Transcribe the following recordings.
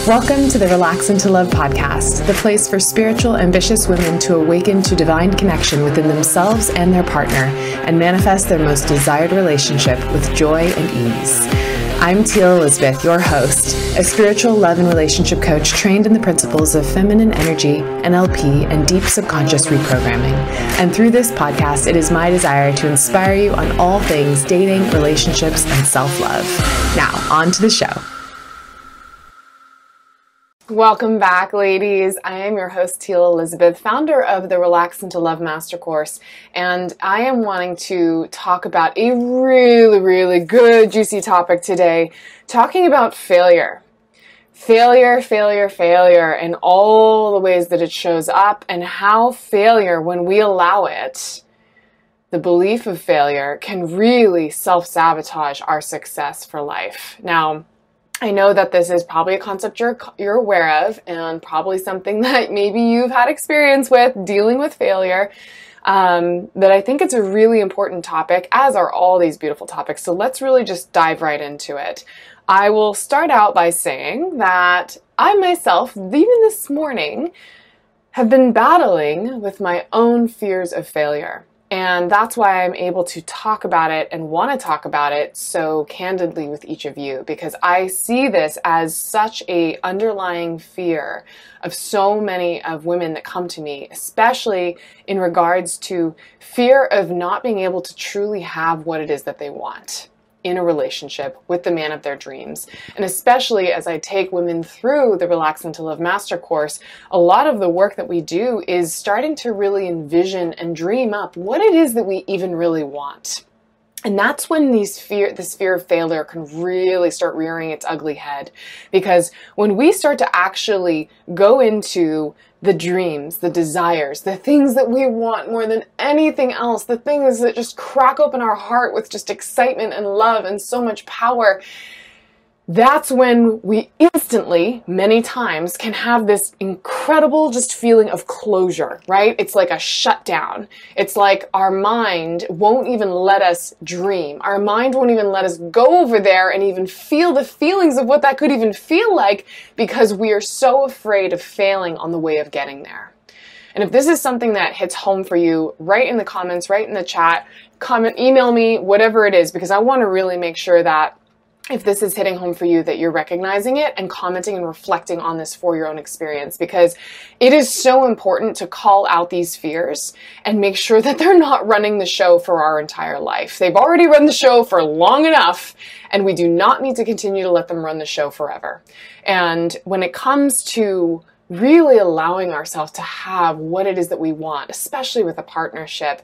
Welcome to the Relax into Love podcast, the place for spiritual, ambitious women to awaken to divine connection within themselves and their partner and manifest their most desired relationship with joy and ease. I'm Teal, your host, a spiritual love and relationship coach trained in the principles of feminine energy, NLP, and deep subconscious reprogramming. And through this podcast, it is my desire to inspire you on all things dating, relationships, and self-love. Now, on to the show. Welcome back, ladies. I am your host, Teal Elizabeth, founder of the Relax into Love Master Course, and I am wanting to talk about a really good, juicy topic today, talking about failure. Failure, and all the ways that it shows up, and how failure, when we allow it, the belief of failure can really self-sabotage our success for life. Now, I know that this is probably a concept you're aware of, and probably something that maybe you've had experience with dealing with failure, that I think it's a really important topic, as are all these beautiful topics. So let's really just dive right into it. I will start out by saying that I myself, even this morning, have been battling with my own fears of failure. And that's why I'm able to talk about it and want to talk about it so candidly with each of you, because I see this as such a underlying fear of so many of women that come to me, especially in regards to fear of not being able to truly have what it is that they want in a relationship with the man of their dreams. And especially as I take women through the Relax into Love Master Course, a lot of the work that we do is starting to really envision and dream up what it is that we even really want. And that's when this fear of failure can really start rearing its ugly head. Because when we start to actually go into the dreams, the desires, the things that we want more than anything else, the things that just crack open our heart with just excitement and love and so much power, that's when we instantly, many times, can have this incredible just feeling of closure, right? It's like a shutdown. It's like our mind won't even let us dream. Our mind won't even let us go over there and even feel the feelings of what that could even feel like, because we are so afraid of failing on the way of getting there. And if this is something that hits home for you, write in the comments, write in the chat, comment, email me, whatever it is, because I want to really make sure that if this is hitting home for you, that you're recognizing it and commenting and reflecting on this for your own experience, because it is so important to call out these fears and make sure that they're not running the show for our entire life. They've already run the show for long enough, and we do not need to continue to let them run the show forever. And when it comes to really allowing ourselves to have what it is that we want, especially with a partnership,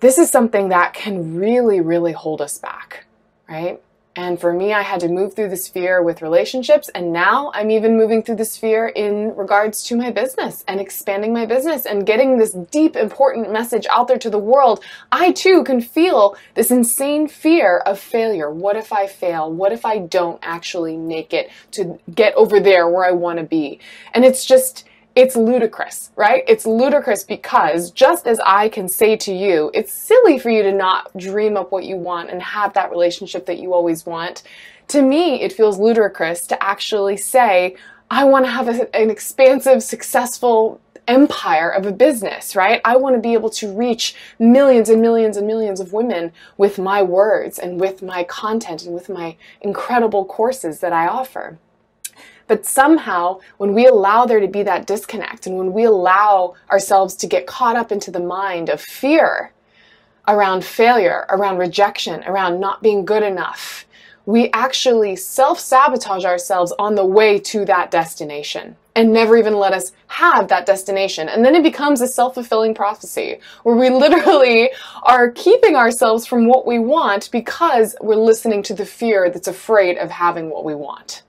this is something that can really hold us back, right? And for me, I had to move through this fear with relationships, and now I'm even moving through this fear in regards to my business and expanding my business and getting this deep, important message out there to the world. I too can feel this insane fear of failure. What if I fail? What if I don't actually make it to get over there where I want to be? And it's ludicrous, right? It's ludicrous because just as I can say to you, it's silly for you to not dream up what you want and have that relationship that you always want. To me, it feels ludicrous to actually say, I want to have an expansive, successful empire of a business, right? I want to be able to reach millions and millions and millions of women with my words and with my content and with my incredible courses that I offer. But somehow, when we allow there to be that disconnect, and when we allow ourselves to get caught up into the mind of fear around failure, around rejection, around not being good enough, we actually self-sabotage ourselves on the way to that destination and never even let us have that destination. And then it becomes a self-fulfilling prophecy where we literally are keeping ourselves from what we want because we're listening to the fear that's afraid of having what we want.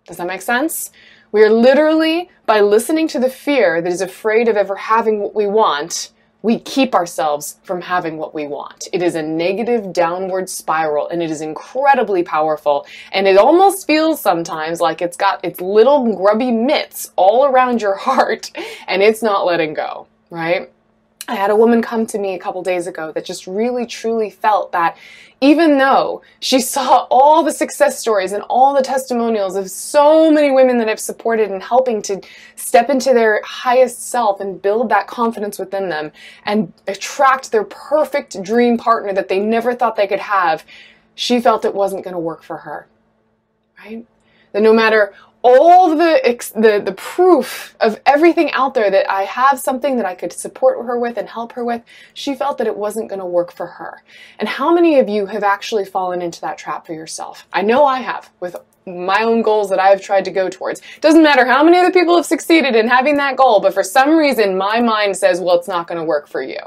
Does that make sense? We are literally, by listening to the fear that is afraid of ever having what we want, we keep ourselves from having what we want. It is a negative downward spiral, and it is incredibly powerful. And it almost feels sometimes like it's got its little grubby mitts all around your heart, and it's not letting go, right? I had a woman come to me a couple days ago that just really truly felt that even though she saw all the success stories and all the testimonials of so many women that I've supported in helping to step into their highest self and build that confidence within them and attract their perfect dream partner that they never thought they could have, she felt it wasn't going to work for her, right? That no matter all the proof of everything out there that I have something that I could support her with and help her with, she felt that it wasn't going to work for her. And how many of you have actually fallen into that trap for yourself? I know I have, with my own goals that I've tried to go towards. It doesn't matter how many other people have succeeded in having that goal, but for some reason my mind says, well, it's not going to work for you.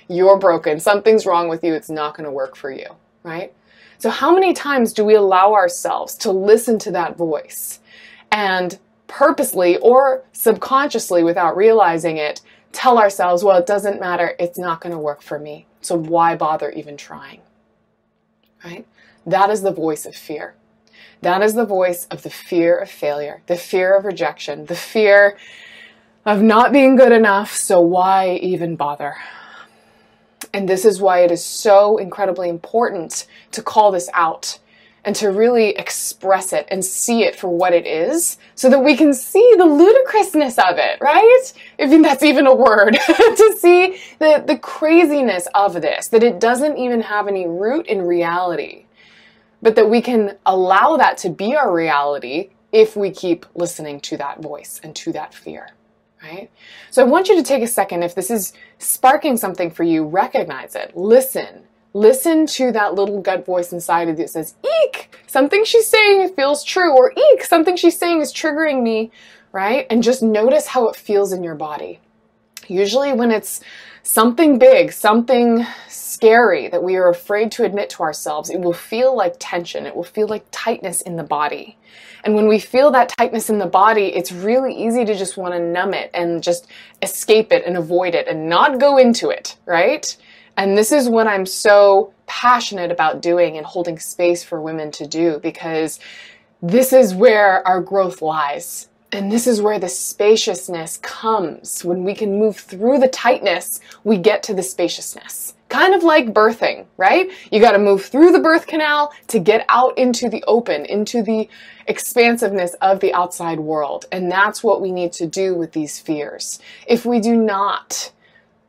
You're broken. Something's wrong with you. It's not going to work for you, right? So how many times do we allow ourselves to listen to that voice and purposely or subconsciously, without realizing it, tell ourselves, well, it doesn't matter, it's not going to work for me, so why bother even trying, right? That is the voice of fear. That is the voice of the fear of failure, the fear of rejection, the fear of not being good enough, so why even bother? And this is why it is so incredibly important to call this out and to really express it and see it for what it is so that we can see the ludicrousness of it, right? If that's even a word, to see the craziness of this, that it doesn't even have any root in reality, but that we can allow that to be our reality if we keep listening to that voice and to that fear, right? So I want you to take a second. If this is sparking something for you, recognize it, listen. Listen to that little gut voice inside of you that says, eek, something she's saying feels true, or eek, something she's saying is triggering me, right? And just notice how it feels in your body. Usually when it's something big, something scary that we are afraid to admit to ourselves, it will feel like tension. It will feel like tightness in the body. And when we feel that tightness in the body, it's really easy to just want to numb it and just escape it and avoid it and not go into it, right? And this is what I'm so passionate about doing and holding space for women to do, because this is where our growth lies. And this is where the spaciousness comes. When we can move through the tightness, we get to the spaciousness. Kind of like birthing, right? You got to move through the birth canal to get out into the open, into the expansiveness of the outside world. And that's what we need to do with these fears. If we do not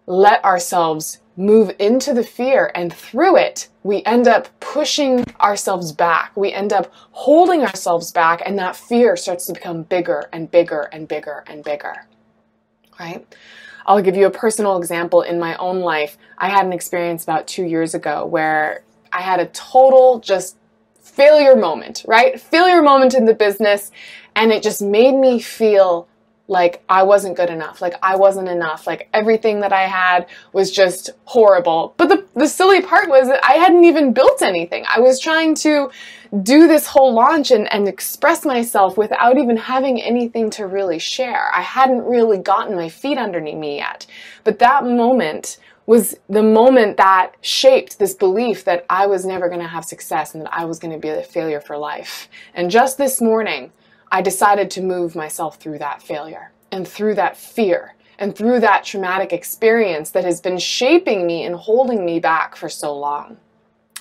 let ourselves move into the fear and through it, we end up pushing ourselves back. We end up holding ourselves back, and that fear starts to become bigger and bigger and bigger and bigger, right? I'll give you a personal example in my own life. I had an experience about 2 years ago where I had a total just failure moment, right? Failure moment in the business, and it just made me feel like I wasn't good enough, like I wasn't enough, like everything that I had was just horrible. But the silly part was that I hadn't even built anything. I was trying to do this whole launch and express myself without even having anything to really share. I hadn't really gotten my feet underneath me yet. But that moment was the moment that shaped this belief that I was never going to have success and that I was going to be a failure for life. And just this morning, I decided to move myself through that failure and through that fear and through that traumatic experience that has been shaping me and holding me back for so long.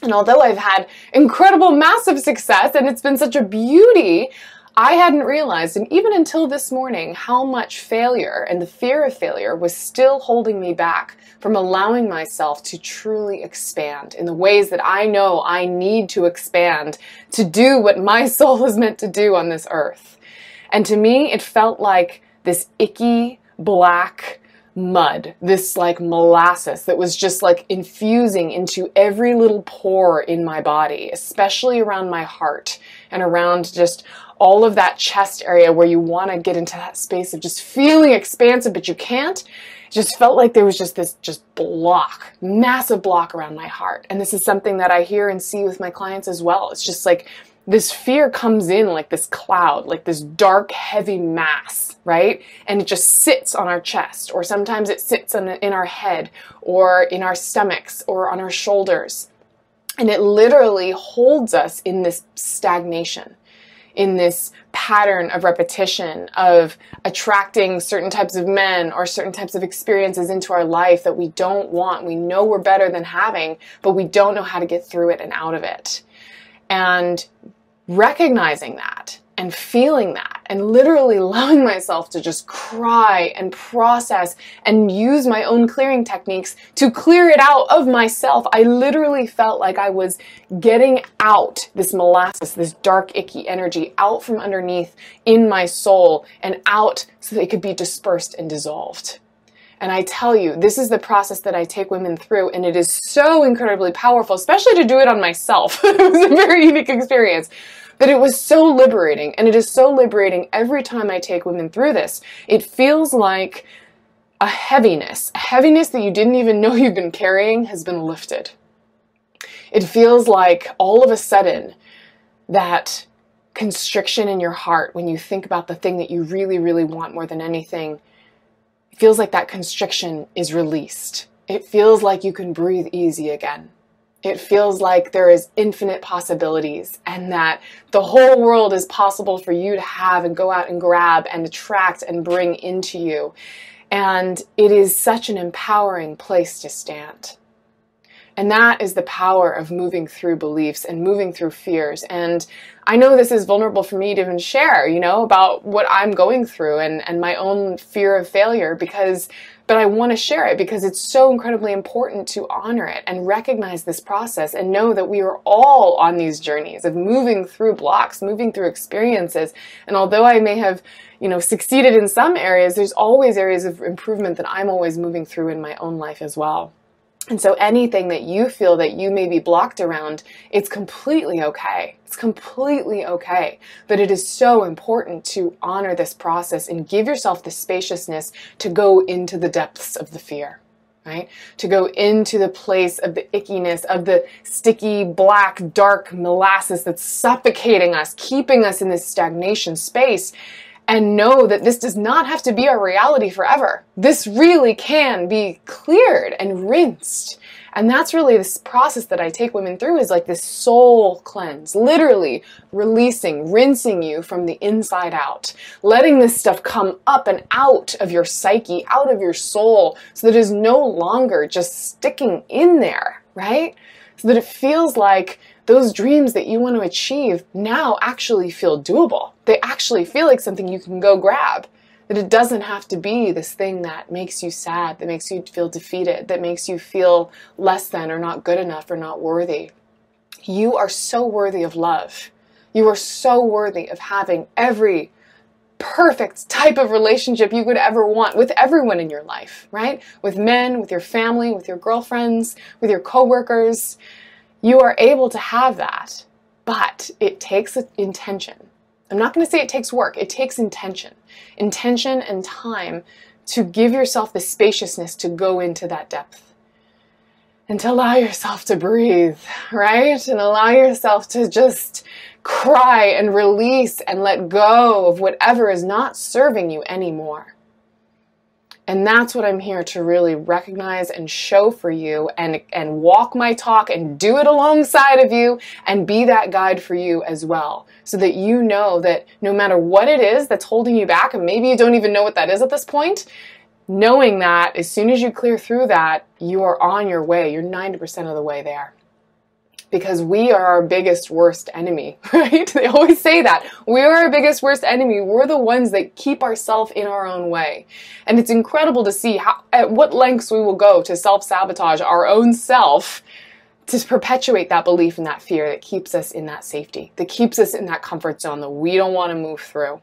And although I've had incredible, massive success and it's been such a beauty, I hadn't realized, and even until this morning, how much failure and the fear of failure was still holding me back from allowing myself to truly expand in the ways that I know I need to expand to do what my soul is meant to do on this earth. And to me, it felt like this icky, black mud, this like molasses that was just like infusing into every little pore in my body, especially around my heart and around just all of that chest area where you want to get into that space of just feeling expansive, but you can't. It just felt like there was just this block, massive block around my heart. And this is something that I hear and see with my clients as well. It's just like this fear comes in like this cloud, like this dark, heavy mass, right? And it just sits on our chest, or sometimes it sits in our head, or in our stomachs, or on our shoulders. And it literally holds us in this stagnation, in this pattern of repetition of attracting certain types of men or certain types of experiences into our life that we don't want. We know we're better than having, but we don't know how to get through it and out of it. And recognizing that and feeling that and literally allowing myself to just cry and process and use my own clearing techniques to clear it out of myself. I literally felt like I was getting out this molasses, this dark, icky energy out from underneath in my soul and out so that it could be dispersed and dissolved. And I tell you, this is the process that I take women through, and it is so incredibly powerful, especially to do it on myself. It was a very unique experience. But it was so liberating, and it is so liberating every time I take women through this. It feels like a heaviness that you didn't even know you've been carrying has been lifted. It feels like all of a sudden that constriction in your heart when you think about the thing that you really, really want more than anything, it feels like that constriction is released. It feels like you can breathe easy again. It feels like there is infinite possibilities and that the whole world is possible for you to have and go out and grab and attract and bring into you. And it is such an empowering place to stand. And that is the power of moving through beliefs and moving through fears. And I know this is vulnerable for me to even share, about what I'm going through and my own fear of failure but I want to share it because it's so incredibly important to honor it and recognize this process and know that we are all on these journeys of moving through blocks, moving through experiences. And although I may have, succeeded in some areas, there's always areas of improvement that I'm always moving through in my own life as well. And so anything that you feel that you may be blocked around, it's completely okay. It's completely okay. But it is so important to honor this process and give yourself the spaciousness to go into the depths of the fear, right? To go into the place of the ickiness, of the sticky, black, dark molasses that's suffocating us, keeping us in this stagnation space. And know that this does not have to be our reality forever. This really can be cleared and rinsed. And that's really this process that I take women through, is like this soul cleanse, literally releasing, rinsing you from the inside out, letting this stuff come up and out of your psyche, out of your soul, so that it is no longer just sticking in there, right? So that it feels like those dreams that you want to achieve now actually feel doable. They actually feel like something you can go grab. That it doesn't have to be this thing that makes you sad, that makes you feel defeated, that makes you feel less than or not good enough or not worthy. You are so worthy of love. You are so worthy of having every perfect type of relationship you could ever want with everyone in your life, right? With men, with your family, with your girlfriends, with your coworkers. You are able to have that, but it takes intention. I'm not going to say it takes work. It takes intention. Intention and time to give yourself the spaciousness to go into that depth. And to allow yourself to breathe, right? And allow yourself to just cry and release and let go of whatever is not serving you anymore. And that's what I'm here to really recognize and show for you and walk my talk and do it alongside of you and be that guide for you as well. So that you know that no matter what it is that's holding you back, and maybe you don't even know what that is at this point, knowing that as soon as you clear through that, you are on your way. You're 90% of the way there. Because we are our biggest, worst enemy, right? They always say that. We are our biggest, worst enemy. We're the ones that keep ourselves in our own way. And it's incredible to see at what lengths we will go to self-sabotage our own self to perpetuate that belief and that fear that keeps us in that safety, that keeps us in that comfort zone that we don't want to move through.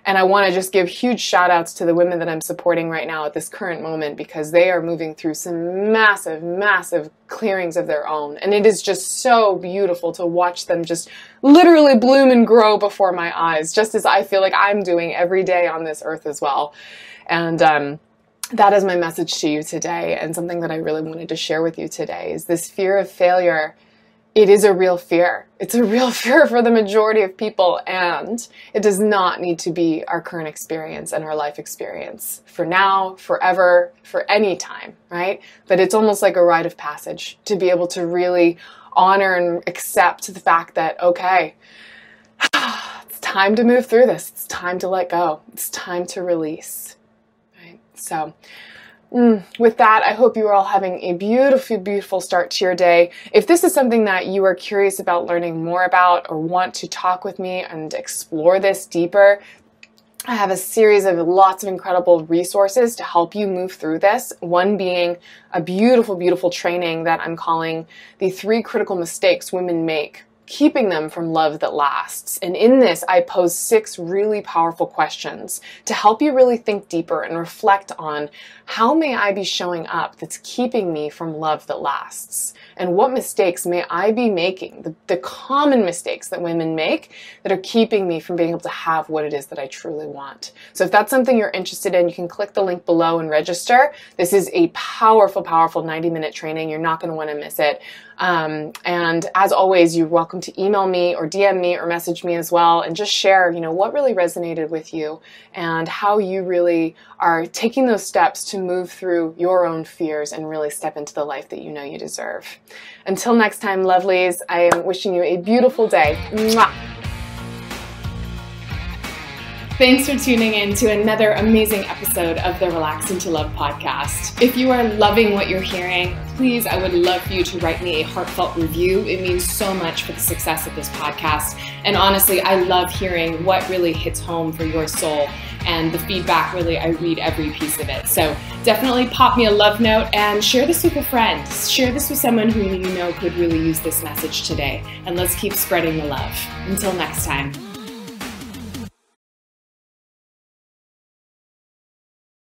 And I want to just give huge shout outs to the women that I'm supporting right now at this current moment, because they are moving through some massive, massive clearings of their own. And it is just so beautiful to watch them just literally bloom and grow before my eyes, just as I feel like I'm doing every day on this earth as well. And that is my message to you today, and something that I really wanted to share with you today is this fear of failure. It is a real fear. It's a real fear for the majority of people, and it does not need to be our current experience and our life experience for now, forever, for any time, right? But it's almost like a rite of passage to be able to really honor and accept the fact that, okay, time to move through this. It's time to let go. It's time to release. Right? So with that, I hope you are all having a beautiful, beautiful start to your day. If this is something that you are curious about learning more about or want to talk with me and explore this deeper, I have a series of lots of incredible resources to help you move through this. One being a beautiful, beautiful training that I'm calling the 3 critical mistakes women make, keeping them from love that lasts. And in this, I pose 6 really powerful questions to help you really think deeper and reflect on how may I be showing up that's keeping me from love that lasts? And what mistakes may I be making, the common mistakes that women make that are keeping me from being able to have what it is that I truly want. So if that's something you're interested in, you can click the link below and register. This is a powerful, powerful 90-minute training. You're not going to want to miss it. And as always, you're welcome to email me or DM me or message me as well and just share, what really resonated with you and how you really are taking those steps to move through your own fears and really step into the life that you know you deserve. Until next time, lovelies, I am wishing you a beautiful day. Mwah! Thanks for tuning in to another amazing episode of the Relax into Love podcast. If you are loving what you're hearing, please, I would love for you to write me a heartfelt review. It means so much for the success of this podcast. And honestly, I love hearing what really hits home for your soul. And the feedback, really, I read every piece of it. So definitely pop me a love note and share this with a friend. Share this with someone who you know could really use this message today. And let's keep spreading the love. Until next time.